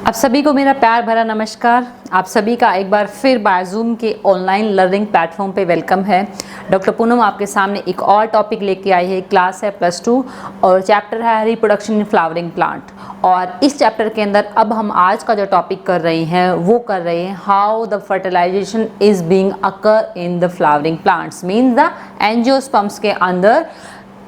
आप सभी को मेरा प्यार भरा नमस्कार। आप सभी का एक बार फिर बायजूम के ऑनलाइन लर्निंग प्लेटफॉर्म पे वेलकम है। डॉक्टर पूनम आपके सामने एक और टॉपिक लेके आई है। क्लास है +2 और चैप्टर है रिप्रोडक्शन इन फ्लावरिंग प्लांट। और इस चैप्टर के अंदर अब हम आज का जो टॉपिक कर रहे हैं वो कर रहे हैं how the fertilization is being occur in the flowering plants, means the angiosperms के अंदर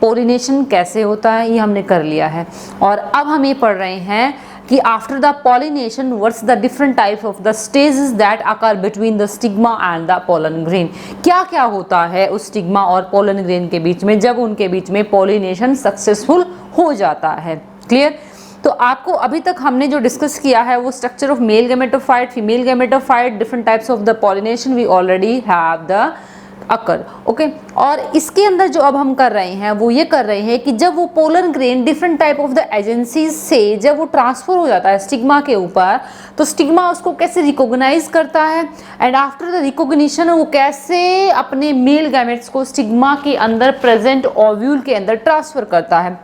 पोलिनेशन कैसे होता है, ये हमने कर लिया है। और अब हम ये पढ़ रहे हैं कि after the pollination what's the different type of the stages that occur between the stigma and the pollen grain. क्या क्या होता है उस स्टिग्मा और पोलन ग्रेन के बीच में जब उनके बीच में पॉलिनेशन सक्सेसफुल हो जाता है। क्लियर? तो आपको अभी तक हमने जो डिस्कस किया है वो structure of male gametophyte, female gametophyte, different types of the pollination we already have the occur. Okay, और इसके अंदर जो अब हम कर रहे हैं वो ये कर रहे हैं कि जब वो pollen grain different type of the agencies से जब वो ट्रांसफर हो जाता है स्टिग्मा के ऊपर, तो स्टिग्मा उसको कैसे रिकॉग्नाइज करता है एंड आफ्टर द रिकॉग्निशन वो कैसे अपने मेल गैमेट्स को स्टिग्मा के अंदर प्रेजेंट ओव्यूल के अंदर ट्रांसफर करता है।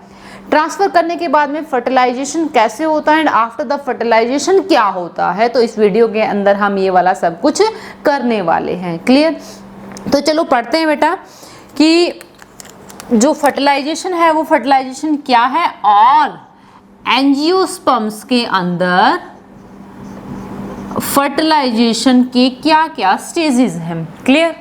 ट्रांसफर करने के बाद में फर्टिलाइजेशन कैसे होता है एंड आफ्टर द फर्टिलाइजेशन क्या होता है, तो इस वीडियो के अंदर हम ये वाला सब कुछ करने वाले हैं। क्लियर? तो चलो पढ़ते हैं बेटा कि जो फर्टिलाइजेशन है वो फर्टिलाइजेशन क्या है और एंजियोस्पर्म्स के अंदर फर्टिलाइजेशन के क्या क्या स्टेजेस हैं। क्लियर?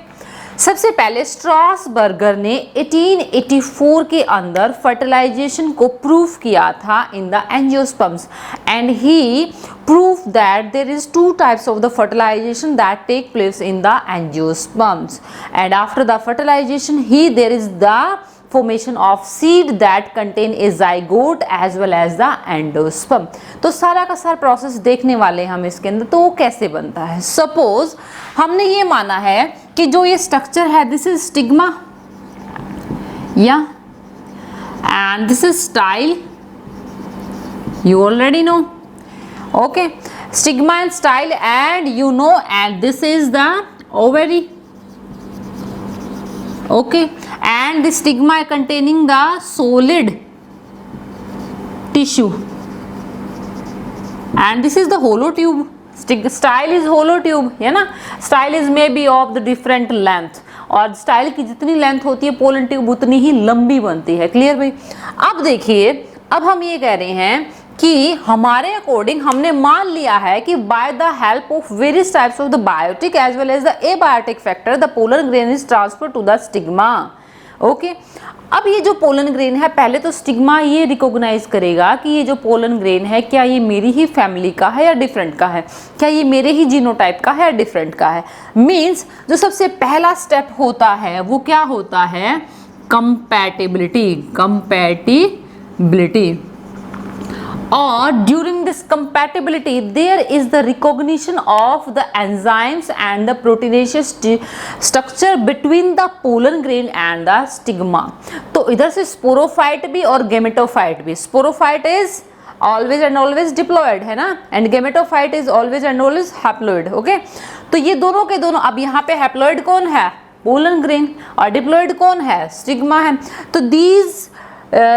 सबसे पहले स्ट्रासबर्गर ने 1884 के अंदर फर्टिलाइजेशन को प्रूव किया था in the angiosperms and he proved that there is two types of the fertilization that take place in the angiosperms, and after the fertilization there is the formation of seed that contain a zygote as well as the endosperm। तो सारा का सारा process देखने वाले हम इसके अंदर, तो वो कैसे बनता है। सपोज हमने ये माना है कि जो ये स्ट्रक्चर है दिस इज स्टिग्मा या and this is style, you already know, okay, stigma and style, and you know, and this is the ovary, okay, and the stigma containing the solid tissue and this is the hollow tube। style is hollow tube है ना। style is maybe of the different length, और style की जितनी length होती है pollen tube उतनी ही लंबी बनती है। क्लियर भाई? अब देखिए, अब हम ये कह रहे हैं कि हमारे अकॉर्डिंग हमने मान लिया है कि by the help of various types of the biotic as well as the abiotic factor the pollen grain is transfer to the stigma. Okay, अब ये जो पोलन ग्रेन है पहले तो स्टिग्मा ये रिकॉग्नाइज करेगा कि ये जो पोलन ग्रेन है क्या ये मेरी ही फैमिली का है या डिफरेंट का है, क्या ये मेरे ही जीनोटाइप का है या डिफरेंट का है। मीन्स जो सबसे पहला स्टेप होता है वो क्या होता है, compatibility. Compatibility, or during this compatibility there is the recognition of the enzymes and the proteinaceous structure between the pollen grain and the stigma। तो इधर से स्पोरोफाइट भी और गेमेटोफाइट भी। Sporophyte is always and always diploid है ना, and gametophyte is always and always haploid. Okay, तो ये दोनों के दोनों, अब यहाँ पे हैप्लॉइड कौन है, पोलन ग्रेन, और डिप्लॉयड कौन है, स्टिग्मा है। तो these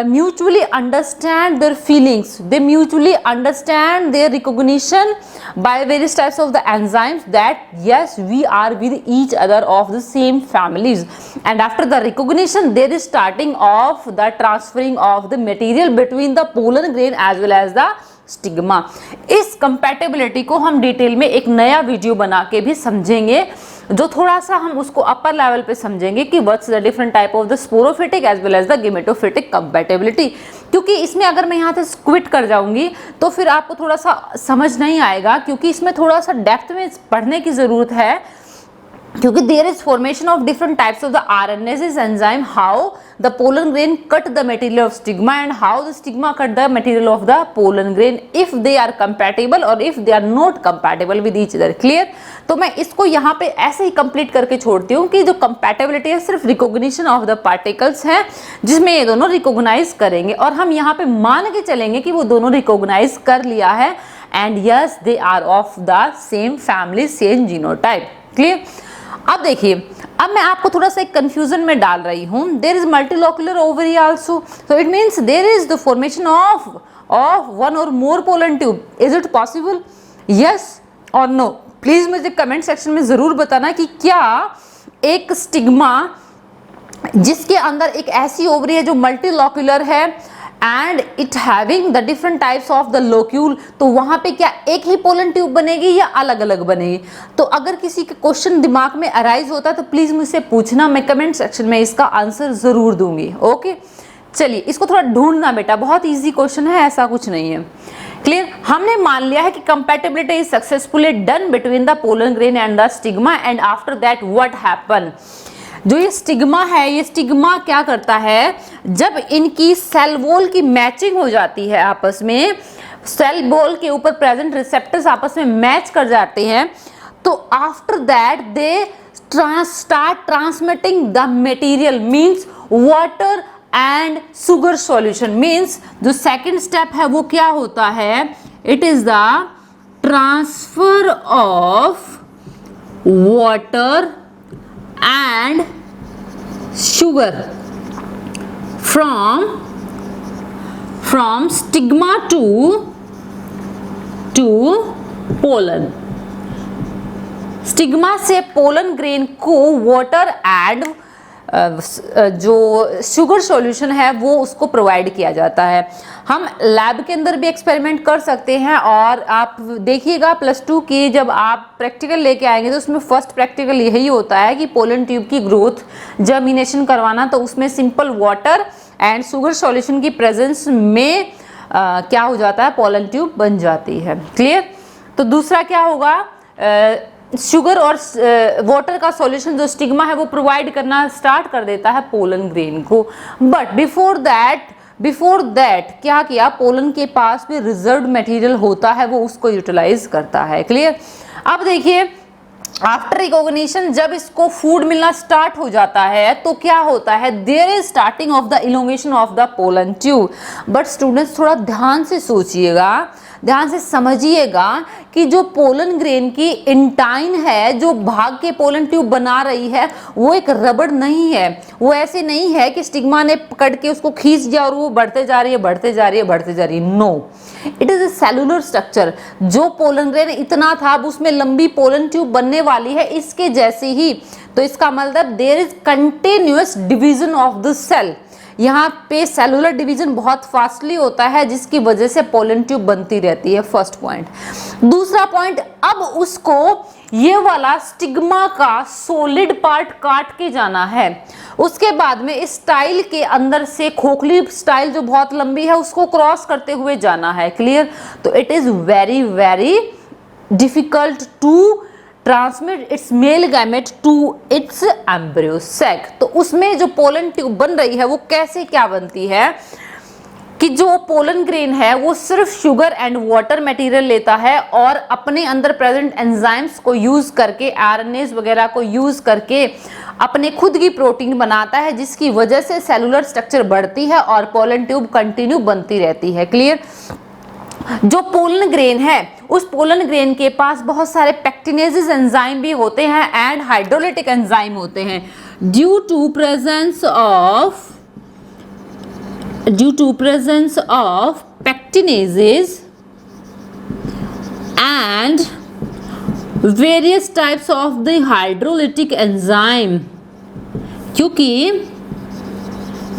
mutually understand their feelings, they mutually understand their recognition by various types of the enzymes that yes we are with each other of the same families, and after the recognition there is starting of the transferring of the material between the pollen grain as well as the stigma. इस compatibility को हम detail में एक नया video बना के भी समझेंगे, जो थोड़ा सा हम उसको अपर लेवल पे समझेंगे कि what's the different type of the sporophytic as well as the gametophytic compatibility. क्योंकि इसमें अगर मैं यहाँ से क्विट कर जाऊंगी तो फिर आपको थोड़ा सा समझ नहीं आएगा, क्योंकि इसमें थोड़ा सा डेप्थ में पढ़ने की जरूरत है, क्योंकि there is formation of different types of the RNases enzyme, how the pollen grain cut the material of stigma and how the stigma cut the material of the pollen grain, if they are compatible or if they are not compatible with each other। Clear? तो मैं इसको यहाँ पे ऐसे ही complete करके छोड़ती हूँ कि जो कंपैटिबिलिटी है सिर्फ रिकॉग्निशन ऑफ द पार्टिकल्स है जिसमें ये दोनों रिकॉग्नाइज करेंगे, और हम यहाँ पे मान के चलेंगे कि वो दोनों रिकॉग्नाइज कर लिया है and yes they are of the same family, same genotype. Clear? अब देखिए, अब मैं आपको थोड़ा सा एक कंफ्यूजन में डाल रही हूँ। There is multilocular ovary also, so it means there is the formation of of one or more pollen tube. Is it possible? Yes or no? Please मुझे कमेंट सेक्शन में जरूर बताना कि क्या एक स्टिग्मा जिसके अंदर एक ऐसी ओवरी है जो मल्टीलॉक्यूलर है and it having the different types of the locule, तो वहां पे क्या एक ही पोलन ट्यूब बनेगी या अलग अलग बनेगी? तो अगर किसी का क्वेश्चन दिमाग में अराइज होता है तो प्लीज मुझसे पूछना, मैं कमेंट सेक्शन में इसका आंसर जरूर दूंगी। ओके चलिए इसको थोड़ा ढूंढना बेटा, बहुत इजी क्वेश्चन है, ऐसा कुछ नहीं है। क्लियर? हमने मान लिया है कि compatibility is successfully done between the pollen grain and the stigma and after that what happen. जो ये स्टिग्मा है, ये स्टिग्मा क्या करता है, जब इनकी सेल वॉल की मैचिंग हो जाती है आपस में, सेल वॉल के ऊपर प्रेजेंट रिसेप्टर्स आपस में मैच कर जाते हैं, तो after that they start transmitting the material means water and sugar solution. Means जो सेकंड स्टेप है वो क्या होता है, it is the transfer of water and sugar from stigma to pollen। Stigma से पोलन ग्रेन को वाटर एंड जो sugar solution है वो उसको प्रोवाइड किया जाता है। हम लैब के अंदर भी एक्सपेरिमेंट कर सकते हैं और आप देखिएगा +2 की जब आप प्रैक्टिकल लेके आएंगे तो उसमें फर्स्ट प्रैक्टिकल यही होता है कि पोलन ट्यूब की ग्रोथ जर्मिनेशन करवाना, तो उसमें simple water and sugar solution की प्रेजेंस में क्या हो जाता है, पोलन ट्यूब बन जाती है। क्लियर? तो दूसरा क्या होगा, शुगर और वाटर का सॉल्यूशन जो स्टिग्मा है वो प्रोवाइड करना स्टार्ट कर देता है पोलन ग्रेन को। बट बिफोर दैट क्या किया, पोलन के पास भी रिजर्व मटेरियल होता है, वो उसको यूटिलाइज करता है। क्लियर? अब देखिए आफ्टर रिकॉग्निशन जब इसको फूड मिलना स्टार्ट हो जाता है तो क्या होता है, there is starting of the elongation of the pollen tube. But students थोड़ा ध्यान से सोचिएगा, ध्यान से समझिएगा कि जो पोलन ग्रेन की इंटाइन है, जो भाग के पोलन ट्यूब बना रही है, वो एक रबड़ नहीं है। वो ऐसे नहीं है कि स्टिग्मा ने पकड़ के उसको खींच दिया और वो बढ़ते जा रही है, बढ़ते जा रही है, बढ़ते जा रही है। No, it is a cellular structure. जो पोलन ग्रेन इतना था अब उसमें लंबी पोलन ट्यूब बनने वाली है इसके जैसे ही। तो इसका मतलब there is continuous division of the cell. यहाँ पे सेलुलर डिवीजन बहुत फास्टली होता है जिसकी वजह से पोलन ट्यूब बनती रहती है। First point. दूसरा पॉइंट, अब उसको ये वाला स्टिग्मा का सॉलिड पार्ट काट के जाना है। उसके बाद में इस स्टाइल के अंदर से खोखली स्टाइल जो बहुत लंबी है उसको क्रॉस करते हुए जाना है। क्लियर? तो it is very very difficult to transmit its male gamete to its embryo sac. तो उसमें जो पोलन ट्यूब बन रही है वो कैसे क्या बनती है कि जो पोलन ग्रेन है वो सिर्फ शुगर एंड वाटर मटेरियल लेता है और अपने अंदर प्रेजेंट एंजाइम्स को यूज करके, आरएनएस वगैरह को यूज करके अपने खुद की प्रोटीन बनाता है, जिसकी वजह से सेलुलर स्ट्रक्चर बढ़ती है और पोलन ट्यूब कंटिन्यू बनती रहती है। क्लियर? जो पोलन ग्रेन है उस पोलन ग्रेन के पास बहुत सारे पेक्टिनेजेस एंजाइम भी होते हैं एंड हाइड्रोलिटिक एंजाइम होते हैं। Due to presence of pectinases and various types of the hydrolytic enzyme, क्योंकि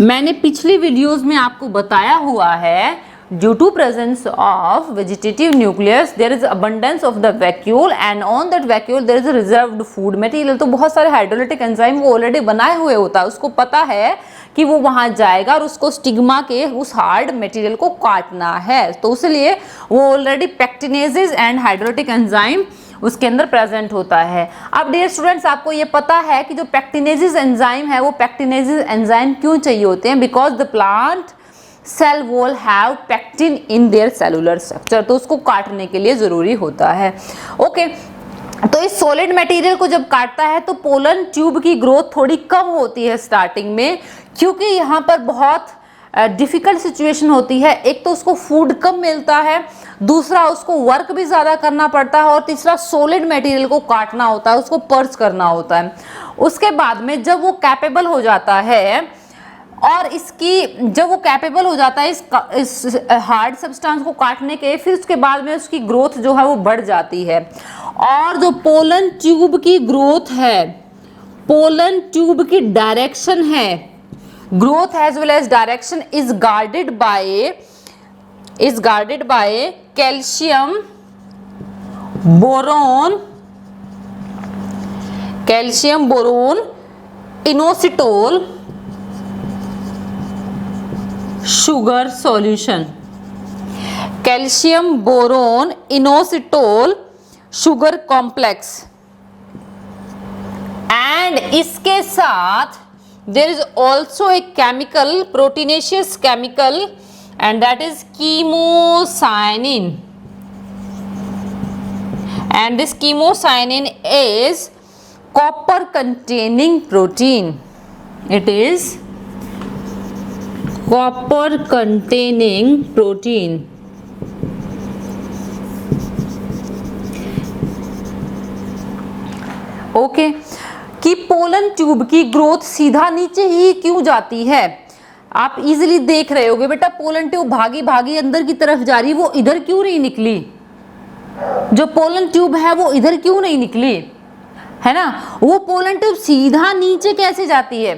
मैंने पिछली वीडियोस में आपको बताया हुआ है due to presence of vegetative nucleus there is abundance of the vacuole and on that vacuole there is a reserved food material। तो बहुत सारे हाइड्रोलिटिक एंजाइम वो ऑलरेडी बनाए हुए होता है, उसको पता है कि वो वहां जाएगा और उसको स्टिग्मा के उस हार्ड मटेरियल को काटना है, तो इसलिए वो ऑलरेडी पेक्टिनेजेस एंड हाइड्रोलिटिक एंजाइम उसके अंदर प्रेजेंट होता है। अब डियर स्टूडेंट्स आपको ये पता है कि जो पेक्टिनेजेस एंजाइम है वो पेक्टिनेजेस एंजाइम क्यों चाहिए होते हैं, because the plant cell wall have pectin in their cellular structure, तो उसको काटने के लिए जरूरी होता है। ओके, तो इस सॉलिड मटेरियल को जब काटता है तो पोलन ट्यूब की ग्रोथ थोड़ी कम होती है स्टार्टिंग में, क्योंकि यहाँ पर बहुत डिफिकल्ट सिचुएशन होती है। एक तो उसको फूड कम मिलता है, दूसरा उसको वर्क भी ज़्यादा करना पड़ता है और तीसरा सॉलिड मटेरियल को काटना होता है, उसको पर्च करना होता है। उसके बाद में जब वो कैपेबल हो जाता है और इसकी जब वो कैपेबल हो जाता है इस हार्ड सब्सटेंस को काटने के, फिर उसके बाद में उसकी ग्रोथ जो है वो बढ़ जाती है। और जो पोलन ट्यूब की ग्रोथ है, पोलन ट्यूब की डायरेक्शन है, growth as well as direction is guarded by calcium boron inositol sugar solution, calcium boron inositol sugar complex. And इसके साथ there is also a chemical, proteinaceous chemical, and that is chemocyanin, and this chemocyanin is copper containing protein. It is copper containing protein. Okay कि pollen tube की growth सीधा नीचे ही क्यों जाती है? आप इजीली देख रहे होगे बेटा, पोलन ट्यूब भागी भागी अंदर की तरफ जा रही, वो इधर क्यों नहीं निकली? जो पोलन ट्यूब है वो इधर क्यों नहीं निकली, है ना? वो पोलन ट्यूब सीधा नीचे कैसे जाती है?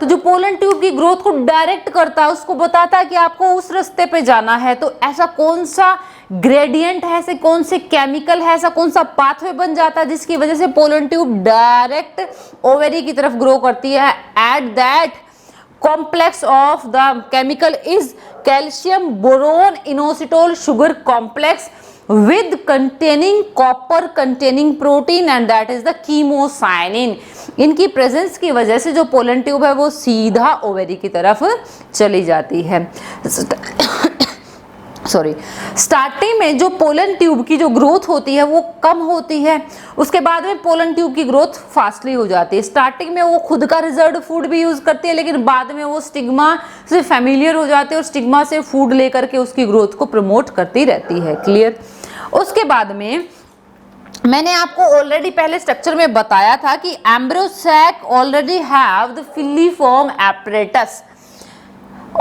तो जो पोलन ट्यूब की ग्रोथ को डायरेक्ट करता है, उसको बताता है कि आपको उस रास्ते पे जाना है। तो ऐसा कौन सा ग्रेडियंट है, ऐसे कौन से केमिकल है, ऐसा कौन सा पाथवे बन जाता है जिसकी वजह से पोलन ट्यूब डायरेक्ट ओवेरी की तरफ ग्रो करती है? At that complex of the chemical is calcium boron inositol sugar complex with containing copper containing protein, and that is the chemocyanin. इनकी प्रेजेंस की वजह से जो पोलन ट्यूब है वो सीधा ओवेरी की तरफ चली जाती है। सॉरी, स्टार्टिंग में जो पोलन ट्यूब की जो ग्रोथ होती है वो कम होती है, उसके बाद में पोलन ट्यूब की ग्रोथ फास्टली हो जाती है। स्टार्टिंग में वो खुद का रिजर्व फूड भी यूज करती है, लेकिन बाद में वो स्टिग्मा से फैमिलियर हो जाती है और स्टिग्मा से फूड लेकर के उसकी ग्रोथ को प्रमोट करती रहती है। क्लियर? उसके बाद में मैंने आपको ऑलरेडी पहले स्ट्रक्चर में बताया था कि embryo sac already have the filiform apparatus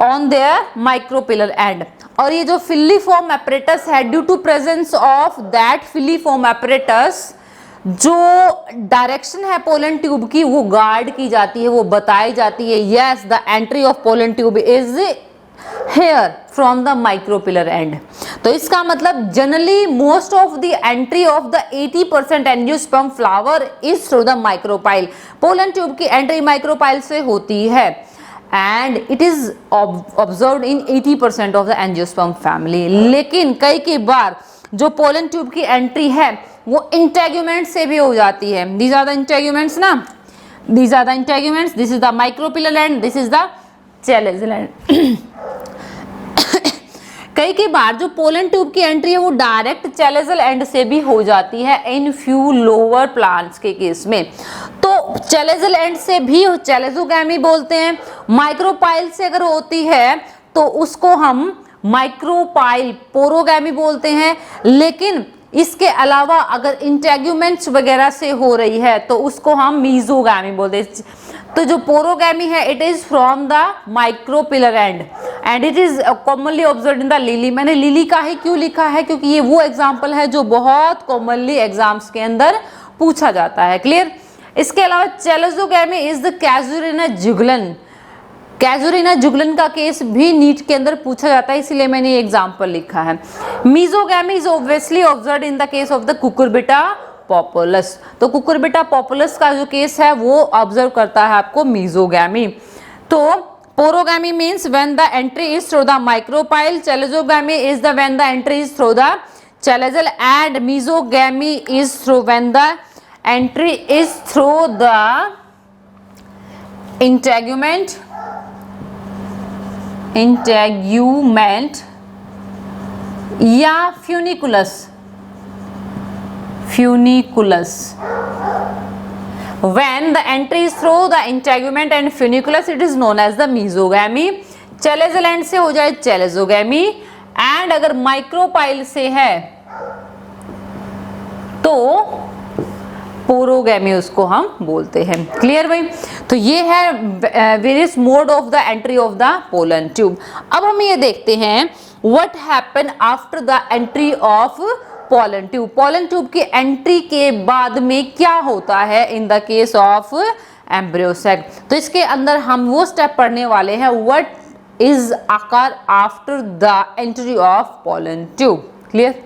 on their micropylar end, और ये जो फिलीफॉर्म एपरेटस है, due to presence of that filiform apparatus, जो डायरेक्शन है पोलन ट्यूब की वो गार्ड की जाती है, वो बताई जाती है। Yes, the entry of pollen tube is here from the micropyle and. तो इसका मतलब generally most of the entry of the 80% angiosperm flower is through the micropyle. Pollen tube की एंट्री माइक्रोपाइल से होती है and it is observed in 80% of the angiosperm family. लेकिन कई बार जो पोलन ट्यूब की एंट्री है वो इंटेग्यूमेंट से भी हो जाती है। दीज आर द इंटेग्यूमेंट्स ना, these are the integuments, this is the micropyle end, this is the chalazal end. कई बार जो पोलन ट्यूब की एंट्री है वो डायरेक्ट चैलेंजल एंड से भी हो जाती है इन फ्यू लोअर प्लांट्स के केस में। तो चैलेंजल एंड से भी चैलेंजोगैमी बोलते हैं। माइक्रोपाइल से अगर होती है तो उसको हम माइक्रोपाइल पोरोगैमी बोलते हैं। लेकिन इसके अलावा अगर इंटेग्यूमेंट्स वगैरह से हो रही है तो उसको हम मीजोगैमी बोलते हैं। तो जो पोरोगैमी है it is from the micropyle and it is commonly observed in the lily. मैंने लिली का ही क्यों लिखा है, क्योंकि ये वो एग्जाम्पल है जो बहुत कॉमनली एग्जाम्स के अंदर पूछा जाता है। क्लियर? इसके अलावा चैलेंजोगैमी इज द कैजुरिना जुगलन। कैजुरिना जुगलन का केस भी नीट के अंदर पूछा जाता है, इसीलिए मैंने ये एग्जाम्पल लिखा है। Mesogamy is obviously observed in the case of the Cucurbita populace. तो कुकुरबिटा पॉपुलस का जो केस है वो ऑब्जर्व करता है आपको मीजोगैमी। तो porogamy means when the entry is through the micropyle, chalazogamy is the when the entry is through the chalazal end mesogamy is through when the entry is through the integument या funiculus. When the entry is through the integument and funiculus, it is known as the mesogamy. Chalazal end से हो जाए चैलेंजोगैमी, and अगर micropyle से है तो पोरोगैमी उसको हम बोलते हैं। क्लियर भाई? तो ये है various mode of the entry of the pollen tube. अब हम ये देखते हैं what happen after the entry of pollen tube. Pollen tube की एंट्री के बाद में क्या होता है in the case of embryo sac. तो इसके अंदर हम वो स्टेप पढ़ने वाले हैं what is occur after the entry of pollen tube. Clear?